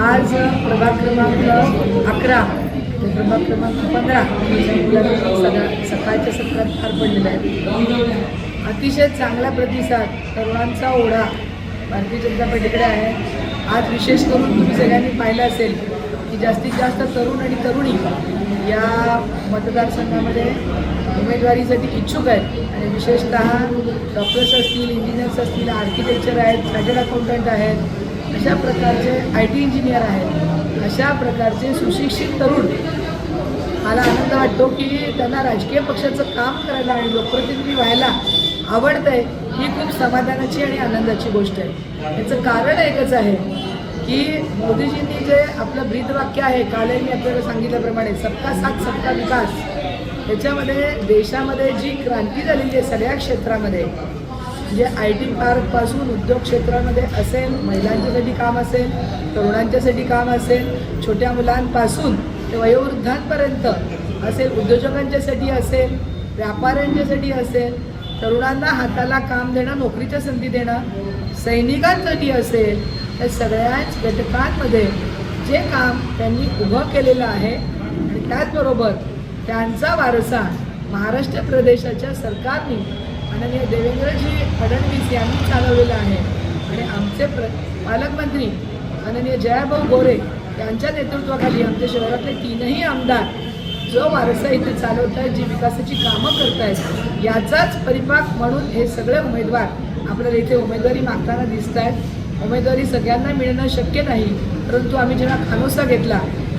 आज प्रभाग क्रमांक 11 ते प्रभाग क्रमांक 15 सकाळच्या सत्रात पार पडलेले आहेत. अतिशय चांगला प्रतिसाद तरुणांचा ओढा भारतीय जनता पार्टीकडे आहे. आज विशेष करून तुम्ही सगळ्यांनी पाहिलं असेल की जास्तीत जास्त तरुण आणि तरुणी या मतदारसंघामध्ये उमेदवारीसाठी इच्छुक आहेत आणि विशेषतः डॉक्टर्स असतील, इंजिनियर्स असतील, आर्किटेक्चर आहेत, चार्टर्ड अकाउंटंट आहेत, अशा प्रकारचे IT इंजिनियर आहेत. अशा प्रकारचे सुशिक्षित तरुण, मला आनंद वाटतो की त्यांना राजकीय पक्षाचं काम करायला आणि लोकप्रतिनिधी व्हायला आवडतं आहे. ही खूप समाधानाची आणि आनंदाची गोष्ट आहे. याचं कारण एकच आहे की मोदीजींनी जे आपलं ब्रीदवाक्य आहे, कालही मी आपल्याला सांगितल्याप्रमाणे सबका साथ सबका विकास, त्याच्यामध्ये देशामध्ये जी क्रांती झालेली आहे सगळ्या क्षेत्रामध्ये, म्हणजे IT पार्कपासून उद्योग क्षेत्रामध्ये असेल, महिलांच्यासाठी काम असेल, तरुणांच्यासाठी काम असेल, छोट्या मुलांपासून ते वयोवृद्धांपर्यंत असेल, उद्योजकांच्यासाठी असेल, व्यापाऱ्यांच्यासाठी असेल, तरुणांना हाताला काम देणं, नोकरीच्या संधी देणं, सैनिकांसाठी असेल, या सगळ्याच घटकांमध्ये जे काम त्यांनी उभं केलेलं आहे आणि त्याचबरोबर त्यांचा वारसा महाराष्ट्र प्रदेशाच्या सरकारने माननीय देवेंद्रजी फडणवीस यांनी चालवलेला आहे आणि आमचे पालकमंत्री माननीय जयाभाऊ गोरे यांच्या नेतृत्वाखाली आमच्या शहरातले 3ही आमदार जो वारसा इथे चालवत आहेत, जी विकासाची कामं करत आहेत, याचाच परिपाक म्हणून हे सगळे उमेदवार आपल्याला इथे उमेदवारी मागताना दिसत आहेत. उमेदवारी सगळ्यांना मिळणं शक्य नाही, परंतु आम्ही जेव्हा खानोसा घेतला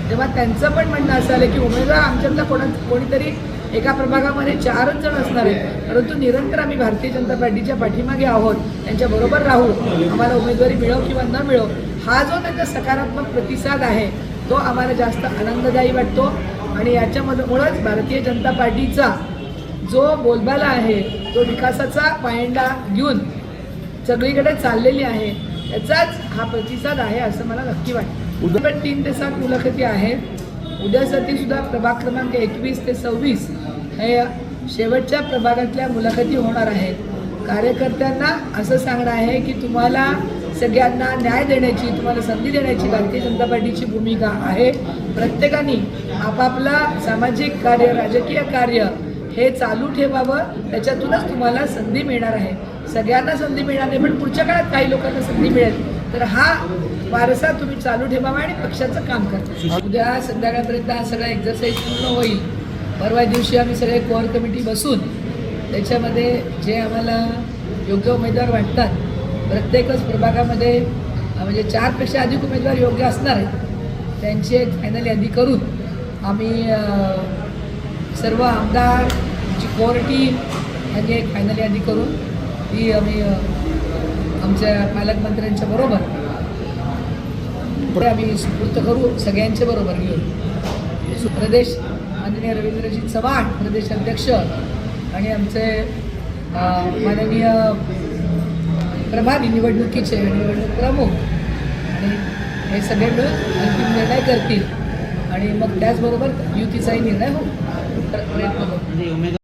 तेव्हा त्यांचं पण म्हणणं असं आलं की उमेदवार आमच्यातला कोणीतरी एका प्रभागामध्ये 4च जण असणार आहेत, परंतु निरंतर आम्ही भारतीय जनता पार्टीच्या पाठीमागे आहोत, त्यांच्याबरोबर राहू, आम्हाला उमेदवारी मिळो किंवा न मिळो, हा जो त्यांचा सकारात्मक प्रतिसाद आहे तो आम्हाला जास्त आनंददायी वाटतो. आणि याच्यामुळंच भारतीय जनता पार्टीचा जो बोलबाला आहे, जो विकासाचा पायंडा घेऊन सगळीकडे चाललेली आहे, याचाच हा प्रतिसाद आहे असं मला नक्की वाटतं. उद्या 3 ते 7 मुलाखती आहेत. उद्यासाठी सुद्धा प्रभाग क्रमांक 21 ते 26 हे शेवटच्या प्रभागातल्या मुलाखती होणार आहेत. कार्यकर्त्यांना असं सांगणं आहे की तुम्हाला सगळ्यांना न्याय देण्याची, तुम्हाला संधी देण्याची भारतीय जनता पार्टीची भूमिका आहे. प्रत्येकाने आपापला सामाजिक कार्य, राजकीय कार्य हे चालू ठेवावं, त्याच्यातूनच तुम्हाला संधी मिळणार आहे. सगळ्यांना संधी मिळणार नाही, पण पुढच्या काळात काही लोकांना संधी मिळेल, तर हा वारसा तुम्ही चालू ठेवावा आणि पक्षाचं काम करा. उद्या संध्याकाळपर्यंत हा सगळा एक्झरसाईज पूर्ण होईल. परवा दिवशी आम्ही सगळे कोअर कमिटी बसून त्याच्यामध्ये जे आम्हाला योग्य उमेदवार वाटतात, प्रत्येकच प्रभागामध्ये म्हणजे 4पेक्षा अधिक उमेदवार योग्य असणार आहेत, त्यांची एक फायनल यादी करून आम्ही सर्व आमदार, जी कोअर टीम यांनी एक फायनल यादी करून ती आम्ही आमच्या पालकमंत्र्यांच्या बरोबर आम्ही सुपूर्त करू, सगळ्यांच्या बरोबर घेऊन. प्रदेश माननीय रवींद्रजी चव्हाण प्रदेश अध्यक्ष आणि आमचे माननीय प्रभारी निवडणुकीचे निवडणूक प्रमुख आणि हे सगळे मिळून अंतिम निर्णय करतील आणि मग त्याचबरोबर युतीचाही निर्णय होईल. प्रयत्न करू.